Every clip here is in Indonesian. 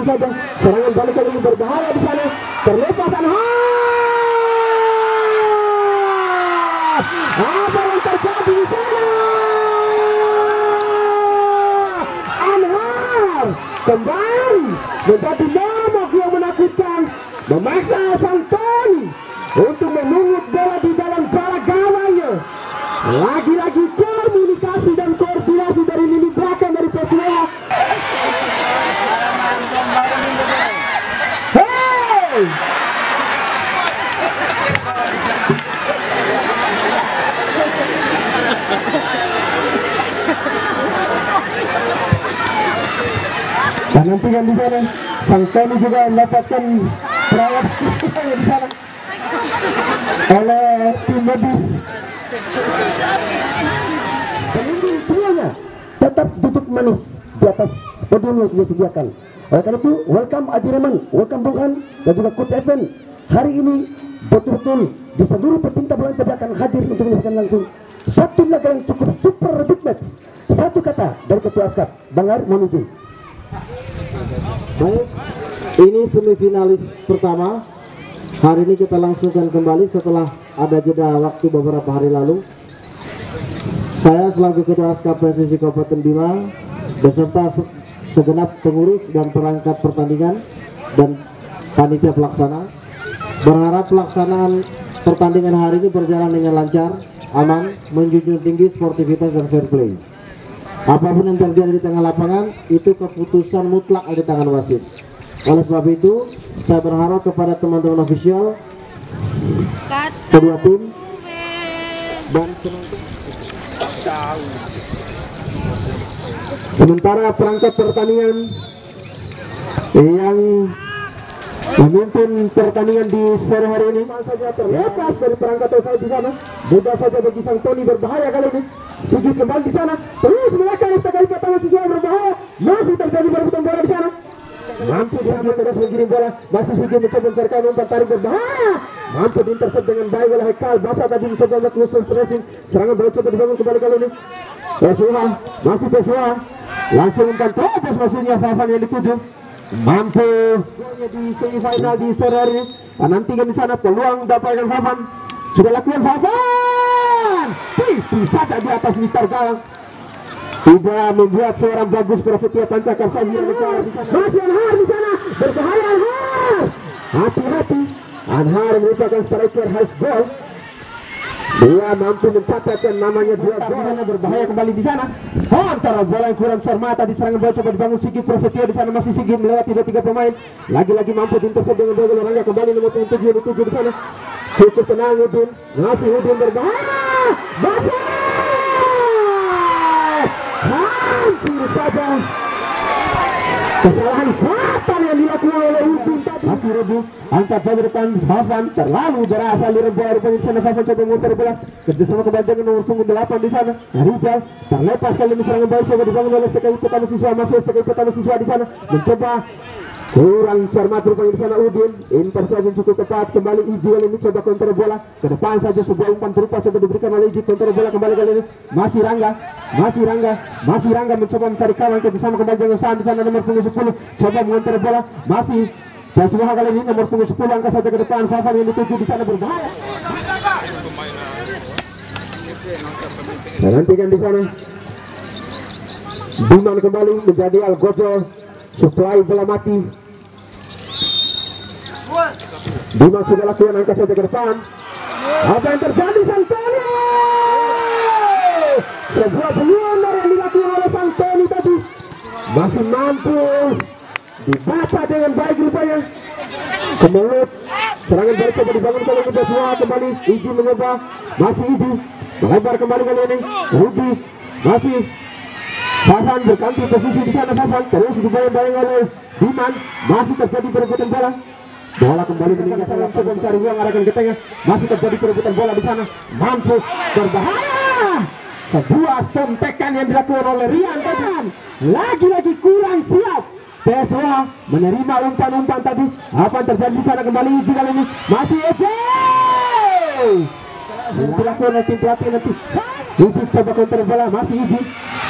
saja. Serangan balik kali ini berbahaya di sana. Terlepas apa yang terjadi di sana? Anhar kembali menjadi momok yang menakutkan, memaksa Santoni untuk menunjuk bola di dalam bola gawangnya. Lagi-lagi komunikasi dan koordinasi dari lini belakang dari Persija. Hey! Dan nantikan di sana, Santoni juga mendapatkan perawatan di sana oleh tim medis. Pelindung semuanya tetap duduk manis di atas podium yang sudah disediakan. Oleh karena itu, welcome Aji Reman, welcome Bung Han, dan juga Coach Evan. Hari ini betul-betul di seluruh pecinta bola tidak akan hadir untuk menyaksikan langsung satu laga yang cukup super big match. Satu kata dari Ketua Askap, Bang Ar, mohon izin. Baik, ini semifinalis pertama. Hari ini kita langsungkan kembali setelah ada jeda waktu beberapa hari lalu. Saya selaku Ketua Askap PSSI Kabupaten Bima beserta segenap pengurus dan perangkat pertandingan dan panitia pelaksana berharap pelaksanaan pertandingan hari ini berjalan dengan lancar, aman, menjunjung tinggi sportivitas dan fair play. Apapun yang terjadi di tengah lapangan itu keputusan mutlak ada di tangan wasit. Oleh sebab itu, saya berharap kepada teman-teman ofisial, kedua tim dan penonton. Sementara perangkat pertandingan yang memimpin pertandingan di sore hari ini saja terlepas dari perangkat offside di sana. Mudah saja bagi Santoni, berbahaya kali ini. Sigi kembali di sana, terus melangkah kali pertama siswa berbahaya. Masih terjadi perebutan bola di sana. Mampu Sigi terus mengirim bola, masih Sigi mencoba mencarikan umpan tarik berbahaya. Mampu diintercept dengan baik oleh Hekal. Basa tadi mencoba melakukan stressing. Serangan bola coba dibangun kembali kali ini. Pesua, masih Pesua. Langsung umpan terus maksudnya Fafan yang dituju. Mampu di semifinal di sore hari ini. Dan nantikan di sana peluang dapatkan Fafan. Sudah lakukan Fafan. Tipis saja di atas Mister Gawang. Tidak membuat seorang bagus Prasetya Pancakarsa. Masih Anhar di sana. Berbahaya Anhar. Hati-hati. Anhar merupakan striker high goal. Dia mampu mencatatkan namanya 2 gol. Berbahaya kembali di sana. Antara bola yang kurang cermat tadi, serangan bola coba dibangun Sigit Prasetya di sana, masih Sigit melewati 2-3 pemain. Lagi-lagi mampu diintercept dengan bola Rangga kembali nomor 7 di sana. Cukup tenang Udin. Masih Udin berbahaya. Basah. Hampir saja kesalahan fatal yang dilakukan oleh Udin tadi. Masih Rebu angkat ke depan Fafan, terlalu berasa lirik bola rupanya di sana. Fafan coba memutar bola kerjasama kembali dengan nomor punggung 8 di sana. Rizal terlepas kali ini, serangan bola coba dibangun oleh STKI Pertama Siswa. Masih STKI Pertama Siswa di sana mencoba kurang cermat rupanya di sana Udin. Intercept cukup tepat kembali Iji kali ini, coba counter bola ke depan saja, sebuah umpan berupa coba diberikan oleh Iji. Counter bola kembali kali ini masih Rangga mencoba mencari kawan kerjasama kembali dengan Sam di sana nomor punggung 10 coba mengonter bola, masih Pesua kali ini nomor punggung 10 angkat saja ke depan. Fafan yang dituju di sana berbahaya. Dan nantikan di sana Biman kembali menjadi Algojo, supply bola mati. Biman sudah lakukan angkat saja ke depan. Apa yang terjadi Santoni? Sebuah peluang yang dilakukan oleh Santoni tadi masih mampu dibaca dengan baik rupanya. Kemulut serangan balik coba dibangun kali ini Pesua kembali. Iji mencoba, masih Iji melebar kembali kali ini. Rudi masih Fafan berganti posisi di sana. Fafan terus dibayang-bayang oleh Biman, masih terjadi perebutan bola. Bola kembali meninggalkan coba mencari ruang arahkan ke tengah. Masih terjadi perebutan bola di sana. Mampu berbahaya. Sebuah sontekan yang dilakukan oleh Rian Tegan. Lagi-lagi kurang siap. Pesua menerima umpan-umpan tadi. Apa yang terjadi di sana kembali Iji kali ini. Masih Iji. Dilakukan oleh tim pelatih nanti. Iji coba counter bola, masih Iji.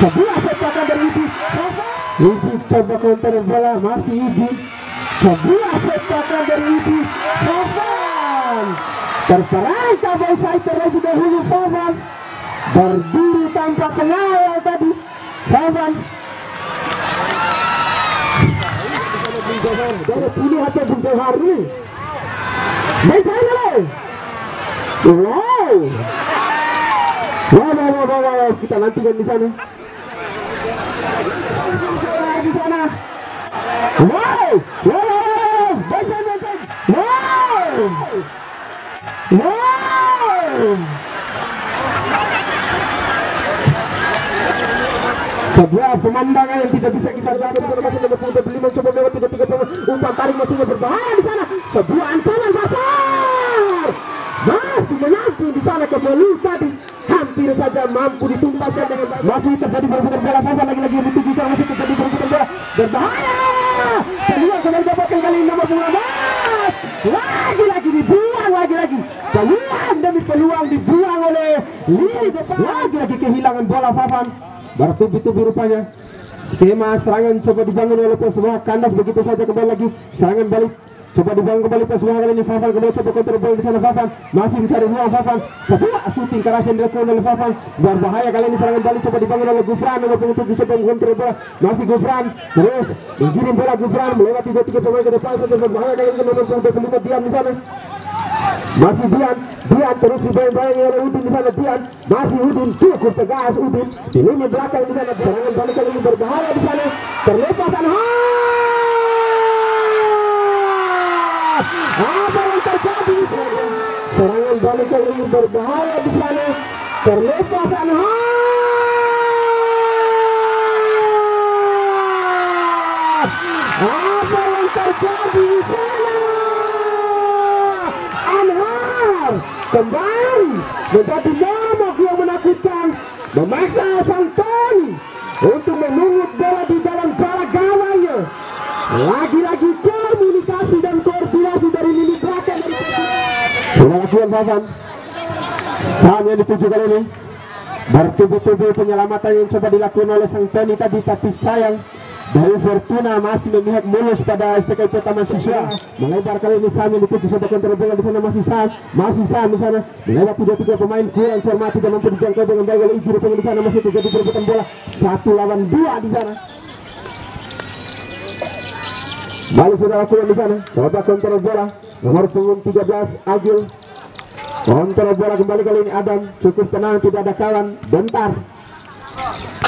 Sebuah sepakan dari Iji. Iji coba counter bola, masih Iji. Sebuah sepakan dari Iji. Fafan terperangkap offside terlebih dahulu. Fafan berdiri tanpa pengawal tadi. Fafan dari sini atau Bung Johar ini. Wow. Kita nantikan di sana. Di sana. Wow. Sebuah pemandangan yang tidak bisa kita lihat. Masih nomor 25 coba lewat 3 pemain. Umpan tarik masih berbahaya di sana. Sebuah ancaman besar. Masih menanti di sana kembali tadi. Hampir saja mampu ditumpahkan dengan masih terjadi perebutan bola. Fafan lagi-lagi dituju sana, masih terjadi perebutan bola. Berbahaya. Peluang kembali dapatkan kali ini nomor 15. Lagi-lagi dibuang lagi-lagi. Peluang demi peluang dibuang oleh Lili. Lagi-lagi kehilangan bola Fafan. Bertubi-tubi rupanya. Skema serangan coba dibangun oleh Persema. Kandas begitu saja kembali lagi. Serangan balik. Coba dibangun kembali Persema kali ini. Fafan kembali coba kontrol bola di sana. Fafan masih mencari ruang. Fafan sebuah shooting keras yang dilakukan oleh Fafan. Berbahaya kali ini serangan balik coba dibangun oleh Gufran. Nomor 27 coba mengontrol bola. Masih Gufran terus mengirim bola. Gufran melewati 3 pemain ke depan saja. Berbahaya kali ini nomor 25 diam di sana. Masih Dian terus dibayang-bayangi oleh Udin di sana. Dian masih Udin cukup tegas Udin di lini belakang di sana. Serangan balik kali ini berbahaya di sana. Terlepas apa yang terjadi? Serangan balik kali ini berbahaya di sana. Terlepas apa yang terjadi di sana? Kembali menjadi momok yang menakutkan, memaksa Santoni untuk mengungut bola di dalam jarak gawangnya. Lagi-lagi komunikasi dan koordinasi dari lini belakang dari sudah lakukan Fafan. Saham yang dituju kali ini bertubi-tubi penyelamatan yang coba dilakukan oleh Santoni tadi, tapi sayang dari Fortuna masih memihak mulus pada STK Taman Siswa. Melebar kali ini Sam yang dituju coba kontrol bola di sana. Masih Sam di sana melewati 2-3 pemain kurang cermati dan mampu dijangkau dengan baik oleh Iji. Rupanya di sana masih terjadi perebutan bola 1 lawan 2 di sana. Balik sudah lakukan di sana. Coba kontrol bola nomor punggung 13 Agil. Kontrol bola kembali kali ini Adam. Cukup tenang, tidak ada kawan. Bentar.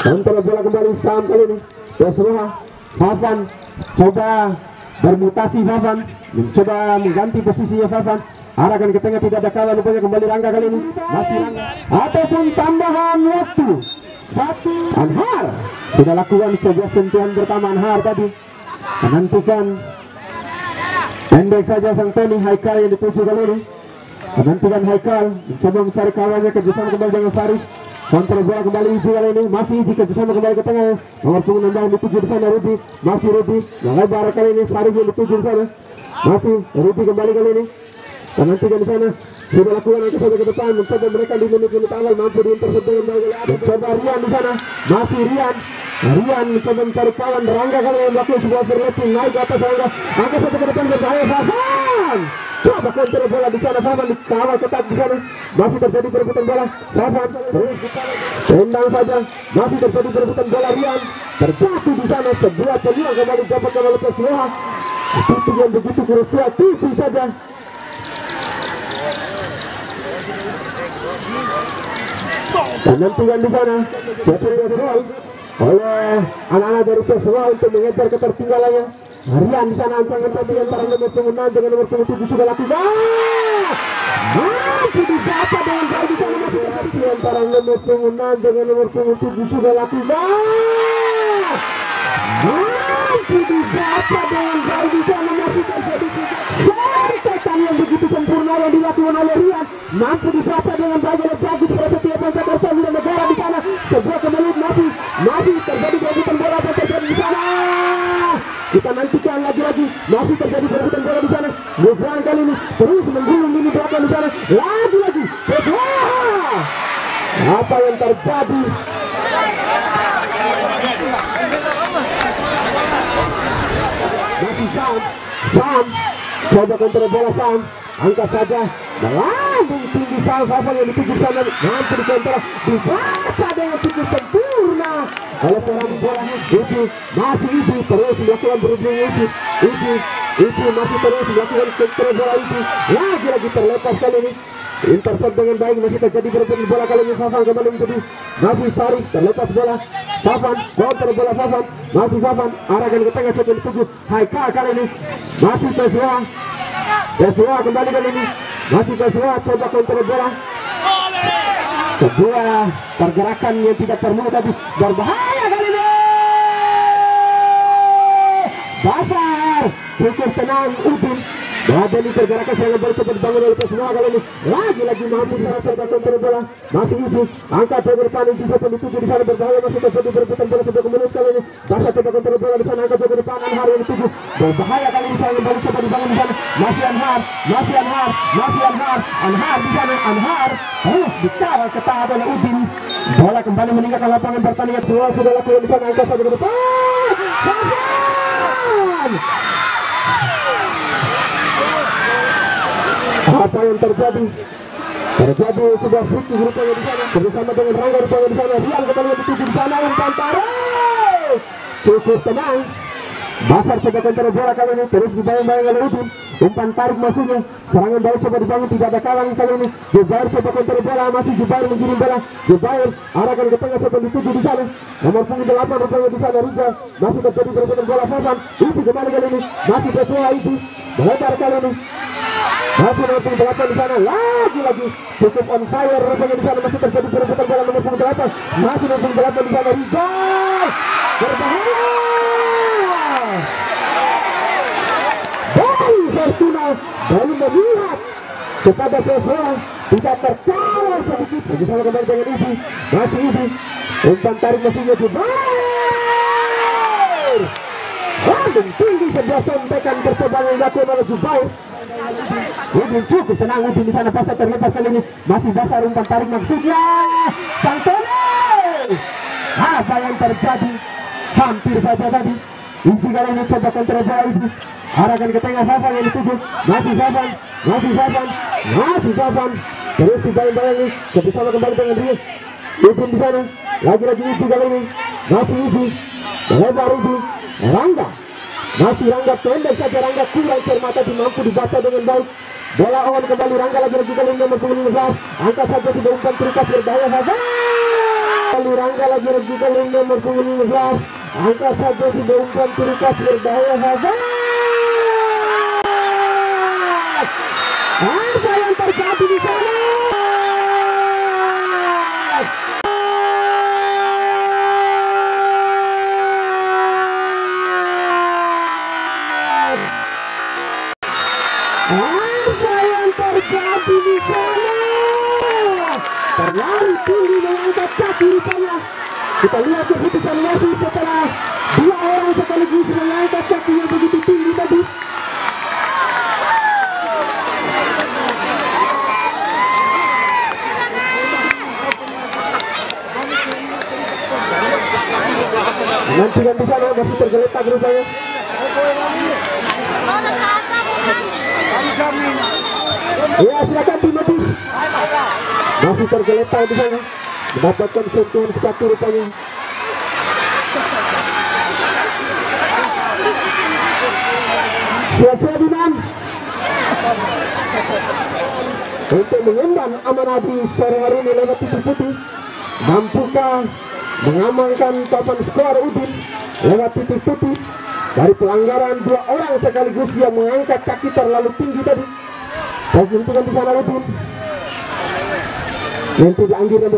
Kontrol bola kembali Sam kali ini. Persema. Fafan coba bermutasi. Fafan mencoba mengganti posisinya. Fafan arahkan ke tengah, tidak ada kawan. Rupanya kembali Rangga kali ini. Masih Rangga ataupun tambahan waktu 1. Anhar sudah lakukan sebuah sentuhan pertama. Anhar tadi menentukan pendek saja sang Tony. Haikal yang dituju kali ini menentukan. Haikal mencoba mencari kawannya, kerjasama kembali dengan Sarif. Kontrol bola kembali Iji kali ini. Masih Iji kerjasama kembali ke tengah. Nomor punggung 16 dituju di sana Rudi. Masih Rudi melebar kali ini. Sarif yang dituju di sana. Masih Rudi kembali kali ini. Menentukan di sana. Sudah lakukan angka saja ke depan. Mencoba mereka di menit-menit awal mampu diintercept dengan baik. Mencoba Rian di sana. Masih Rian mencoba mencari kawan. Rangga kali ini melakukan sebuah overlapping naik ke atas Rangga. Angka saja ke depan berbahaya. Fafan coba kontrol bola di sana. Fafan dikawal ketat di sana. Masih terjadi perebutan bola. Fafan terus tendang saja. Masih terjadi perebutan bola. Rian terjatuh di sana. Sebuah peluang kembali dapatkan oleh Persema. Titik yang begitu krusial, tipis saja. Penentuan di sana oleh anak-anak dari Persema untuk mengejar ketertinggalannya. Rian di sana ancaman tadi antara nomor 6 dengan nomor 7 sudah lakukan. Mampu didapat dengan baik di sana. Masih terjadi antara nomor 6 dengan nomor 7 sudah lakukan. Mampu didapat dengan baik di sana. Masih terjadi sentetan yang begitu sempurna yang dilakukan oleh Rian. Mampu didapat dengan baik oleh Bagus Prasetya Pansakarsya Wira Negara di sana. Sebuah kembali masih terjadi perebutan bola yang terjadi di sana. Kita nantikan lagi-lagi. Masih terjadi perebutan bola di sana. Gufran kali ini terus menggulung lini belakang di sana. Lagi-lagi. Apa yang terjadi? Sam coba kontrol bola Sam, angkat saja melambung tinggi Sam yang dituju sana, mampu dikontrol, dibaca dengan cukup sempurna oleh seorang bola. Itu masih itu terus melakukan berhubung itu masih terus melakukan kontrol bola itu, lagi terlepas kali ini. Intercept dengan baik, masih terjadi berebut bola kali ini. Fafan kembali menjadi masih Faris, terlepas bola Fafan, kontrol bola Fafan, masih Fafan arahkan ke tengah setelah dituju Haikal kali ini, masih Tesua kembali kali ini, masih Tesua coba kontrol bola. Sebuah pergerakan yang tidak termuat tapi berbahaya kali ini. Dasar cukup tenang Udin. Badani pergerakan sangat baik, cepat dibangun oleh Tesua kali ini. Lagi mampu cara coba kontrol bola. Masih itu angkat ke depan itu setelah dituju di sana, berbahaya masih terjadi berebutan bola sebuah kemudian kali ini. Dasar coba kontrol bola di sana, angkat ke depan Anhar yang dituju, berbahaya kali ini. Saya baru coba dibangun di sana. Masih Anhar di sana. Anhar terus dikawal ketat oleh Udin. Bola kembali meninggalkan lapangan pertandingan. Sudah lakukan di sana, angkat ke depan. Apa yang terjadi sudah free rupanya di sana bersama dengan Rangga rupanya di sana. Rian kembali dituju di sana, umpan tarik cukup tenang. Basar coba kontrol bola kali ini, terus dibayang-bayang oleh Udin. Umpan tarik masuknya, serangan balik coba dibangun, tidak ada kalang kali ini. Jubair coba kontrol bola, masih Jubair mengirim bola. Jubair arahkan ke tengah setelah dituju di sana. Nomor punggung 8 rupanya di sana Riza, masih terjadi berebutan bola Fafan. Itu kembali kali ini, masih Tesua itu melebar kali ini. Masih nomor punggung 8 di sana, lagi cukup on fire rupanya di sana, masih terjadi berebutan bola nomor punggung 8. Masih nomor punggung 8 di sana Riza, berbahaya. Dari Fortuna baru melihat kepada Tesua, tidak terkawal sedikit. Bersama kembali dengan Izi, masih Izi, umpan tarik mesinnya Jubair. Landung tinggi sebelah sampaikan percobaan yang dilakukan oleh Jubair. Udin cukup tenang, Udin di sana pasal terlepas kali ini. Masih Dasar umpan tarik maksudnya Sang Tony. Apa yang terjadi? Hampir saja tadi. Izi kali ini coba kontrol bola Izi, arahkan ke tengah Fafan yang dituju. Masih Fafan terus dibayang-bayangi, bersama kembali dengan Rius. Udin di sana, lagi-lagi Izi kali ini. Masih Izi, melebar Izi. Rangga, masih Rangga, pendek saja Rangga, kurang cermata, mampu dibaca dengan baik. Bola on kembali Rangga, lagi-lagi kali ini nomor 15. Angka saja sudah umpan terikat berbahaya Fafan. Rangga lagi-lagi kali ini nomor 15. Angka saja sudah umpan terikat berbahaya Fafan. Apa yang terjadi di sana? Terlalu tinggi mengangkat kaki rupanya. Kita lihat keputusan wasit setelah dua orang sekaligus mengangkat kaki yang begitu tinggi tadi. Nantikan di sana masih tergeletak rupanya. Ya silakan Timothy. Masih tergeletak di sana, mendapatkan sentuhan kaki rupanya. Sia-sia Diman untuk mengemban amanah di sore hari ini lewat titik putih. Mampukah mengamankan papan skor Udin lewat titik putih dari pelanggaran dua orang sekaligus yang mengangkat kaki terlalu tinggi tadi. Saya hentikan di sana Udin. Nanti dianjir ya,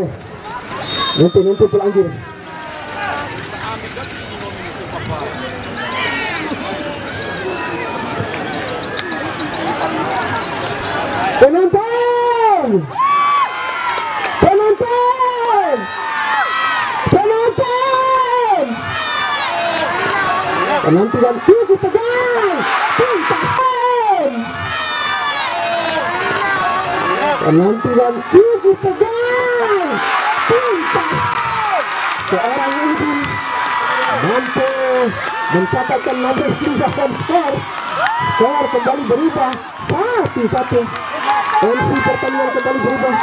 nanti pelangir. Penonton, penantian cukup tegang, penantian cukup tegang, tuntas. Seorang Udin mampu mencatatkan 16 dan skor kembali berubah 1-1. MC pertandingan kembali berubah.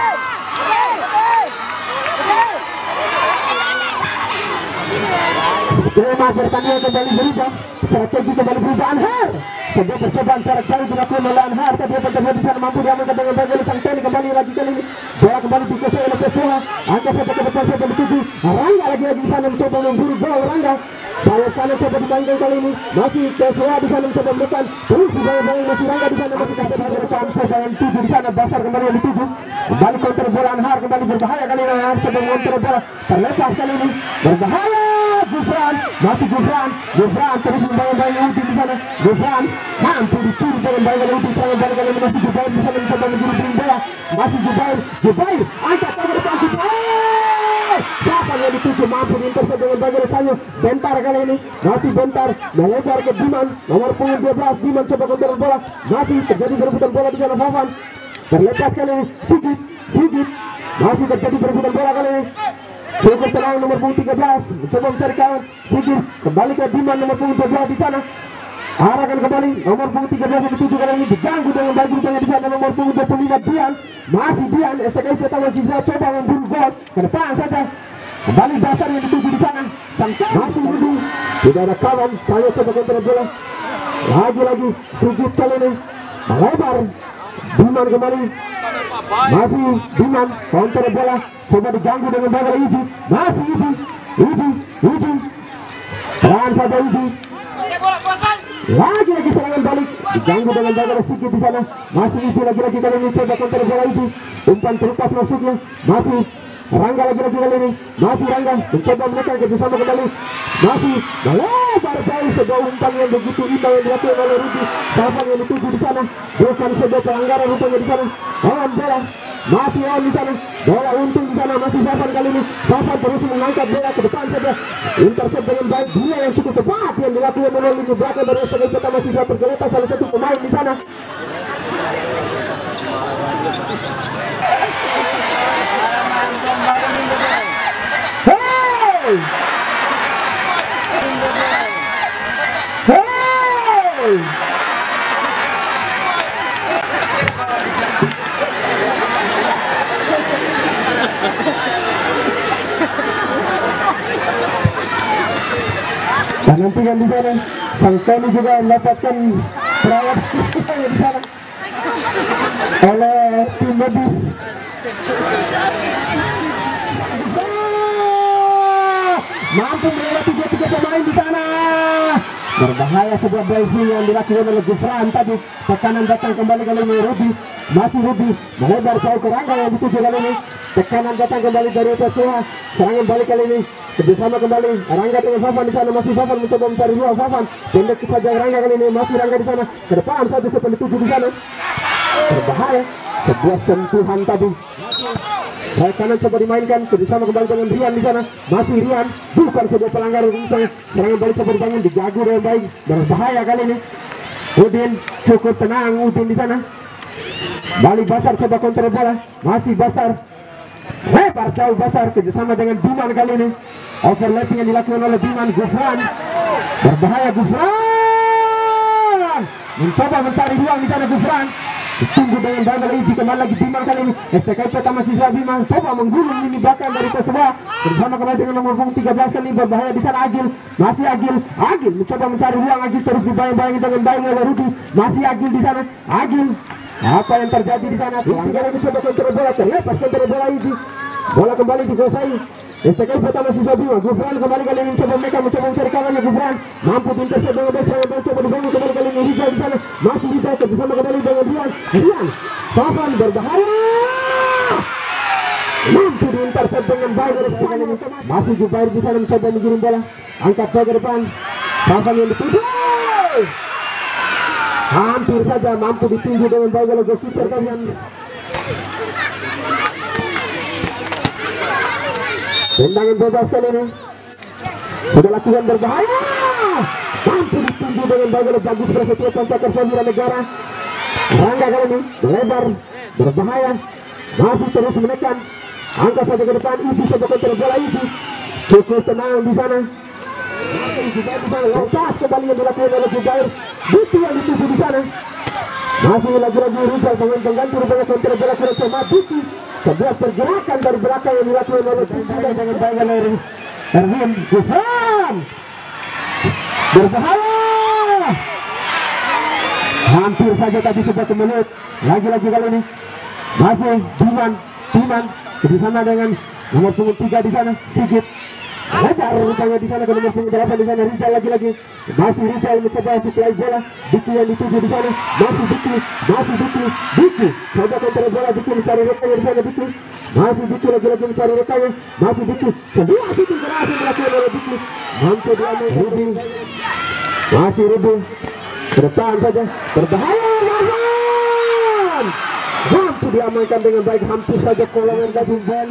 Skema pertandingan kembali berubah, strategi kembali berubah. Anhar, sebuah percobaan jarak jauh dilakukan oleh Anhar, tapi apa terjadi sana mampu diamankan dengan baik oleh sang Tony. Kembali lagi kali ini bola kembali dikuasai oleh Pessoa. Angka saja ke depan saja dituju Rangga, lagi di sana mencoba memburu bola. Rangga sayap kanan coba dimainkan kali ini, masih Pessoa di sana mencoba menekan terus dibayang-bayang, masih Rangga di sana, masih kasih pada depan coba yang tuju di sana. Basar kembali yang dituju, kembali counter bola. Anhar kembali berbahaya kali ini. Anhar coba mengonter bola, terlepas kali ini berbahaya. Gufran, masih Gufran terus membayang-bayang Udin di sana. Gufran mampu dicuri dengan baik oleh Udin. Serangan balik kali ini masih Jubair di sana mencoba menjuru bola. Masih Jubair angkat ke depan Jubair. Siapa yang dituju mampu diintercept dengan baik oleh Sanyo. Bentar kali ini masih Bentar melebar ke Diman nomor punggung 12. Diman coba kontrol bola, masih terjadi berebutan bola di sana. Fafan terlepas kali ini. Sigit masih terjadi berebutan bola kali ini. Cukup tenang nomor punggung 13 mencoba mencari kawan. Sigit kembali ke Diman nomor punggung 12 di sana. Arahkan kembali nomor punggung 13 yang dituju kali ini diganggu dengan baik rupanya di sana. Nomor punggung 25 Dian, masih Dian STK pertama sisa coba memburu gol ke depan saja. Kembali Basar yang dituju di sana. Masih Rudi, tidak ada kawan. Saya coba kontrol bola. Lagi Sigit kali ini melebar. Diman kembali, masih Diman counter bola, coba diganggu dengan baik oleh Iji. Masih Iji peran saja Iji. Lagi serangan balik diganggu dengan baik oleh Sigit di sana. Masih Iji lagi kali ini coba counter bola Iji. Umpan terlepas masuknya. Masih Rangga lagi kali ini. Masih Rangga mencoba menekan kerjasama kembali. Masih melebar jauh sebuah umpan yang begitu indah yang dilakukan oleh Rudi. Siapa yang dituju di sana? Bukan sebuah pelanggaran rupanya di sana. Lawan bola masih lawan di sana. Bola untung di sana masih Safan kali ini. Safan terus mengangkat bola ke depan saja. Intercept dengan baik. Dia yang cukup tepat yang dilakukan oleh lini belakang dari STK pertama sisa tergeletak salah satu pemain di sana. Hey! Dan nantikan di sana sang Tony juga mendapatkan perawat di sana oleh tim medis. Mampu melewati tiga pemain di sana. Berbahaya sebuah diving yang dilakukan oleh Gufran tadi. Tekanan datang kembali kali ini Rudi. Masih Rudi melebar jauh ke Rangga yang dituju kali ini. Tekanan datang kembali dari Pessoa. Serangan balik kali ini kerjasama kembali Rangga dengan Fafan di sana. Masih Fafan mencoba mencari ruang. Fafan pendek saja Rangga kali ini. Masih Rangga di sana. Ke depan saja seperti dituju di sana. Berbahaya sebuah sentuhan tadi. Saya kanan coba dimainkan kerjasama kembali dengan Rian di sana. Masih Rian, bukan sebuah pelanggaran misalnya. Serangan balik coba dibangun, dijaga dengan baik. Berbahaya kali ini. Udin cukup tenang Udin di sana. Balik Basar coba kontrol bola. Masih Basar. Lebar jauh Basar kerjasama dengan Diman kali ini. Overlapping yang dilakukan oleh Diman. Gufran. Berbahaya Gufran. Mencoba mencari ruang di sana Gufran. Ditunggu dengan baik oleh Iji. Kembali lagi Diman kali ini. STK pertama sisa Diman coba menggulung ini belakang dari Pessoa. Bersama kembali dengan nomor 13 kali berbahaya di sana Agil. Masih Agil mencoba mencari ruang. Agil terus dibayang-bayang dengan baik oleh Rudi. Masih Agil di sana. Agil, apa yang terjadi di sana? Pelanggaran mencoba kontrol bola, terlepas kontrol bola Iji. Bola kembali dikuasai STK pertama sisa Diman. Gufran kembali kali ini mencoba mencari kawannya. Gufran mampu intercept dengan baik. Serangan coba dibangun kembali kali ini Rizal di sana. Masih Rizal bersama kembali dengan Rian. Safan berbahaya. Mampu diintercept dengan baik oleh kali ini. Masih Jubair di sana mencoba mengirim bola. Angkat ke depan. Safan yang dituju. Hampir saja mampu ditinju dengan baik oleh goalkeeper kalian. Tendangan bebas kali ini sudah lakukan berbahaya. Mampu ditinju dengan baik oleh Bagus Prasetyo Pancakar Sabira Negara. Rangga kali ini melebar berbahaya. Masih terus menekan. Angkat saja ke depan. Iji coba kontrol bola Iji. Cukup tenang di sana. Zubair di sana, lepas kembali yang dilakukan oleh Zubair. Diki yang dituju di sana. Masih lagi-lagi Rizal dengan pengganti rupanya kontra bola kurang sama Diki. Sebuah pergerakan dari belakang yang dilakukan oleh Diki dengan baik oleh Erwin Gufran. Berbahaya. Hampir saja tadi sebuah menit. Lagi-lagi kali ini masih Diman bersama dengan nomor punggung 3 di sana Sigit. Lebar rupanya di sana ke nomor punggung 8 di sana Rizal lagi-lagi. Masih Rizal mencoba supply bola. Diki yang dituju di sana. Masih Diki. Coba kontra bola Diki mencari rekannya di sana Diki. Masih Diki lagi-lagi mencari rekannya. Masih Diki. Sebuah shooting berhasil dilakukan oleh Diki. Mampu diambil Ruby. Masih Ruby. Bertahan saja. Berbahaya Marwan. Mampu diamankan dengan baik. Hampir saja kolongan gabung Ben.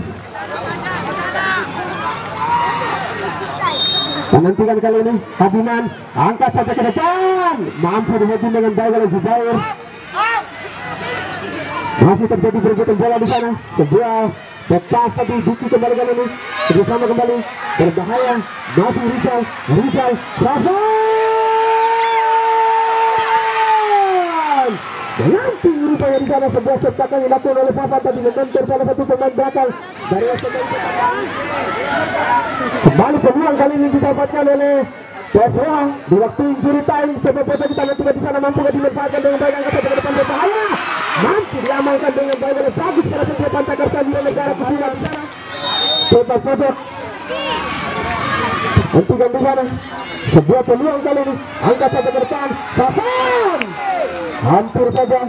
Penantikan kali ini Hadiman angkat saja ke depan, mampu dihubung dengan baik oleh Zubair. Masih terjadi pergerakan bola di sana. Sebuah lepas tadi Diki kembali kali ini bersama kembali berbahaya. Masih Rizal nanti rupanya di sana sebuah sertakan yang dilakukan oleh Fafan tadi mengentor salah satu pemain belakang dari kembali peluang kali ini didapatkan oleh Joshua di waktu injury time. Sebuah bola kita nanti di sana mampu dimanfaatkan dengan baik, angkat ke depan berbahaya, mampu diamankan dengan baik oleh bagus pada sebuah pantai di negara Kusuran di sana. Sodok hentikan di sana sebuah peluang kali ini, angkat saja ke depan Fafan. Hampir saja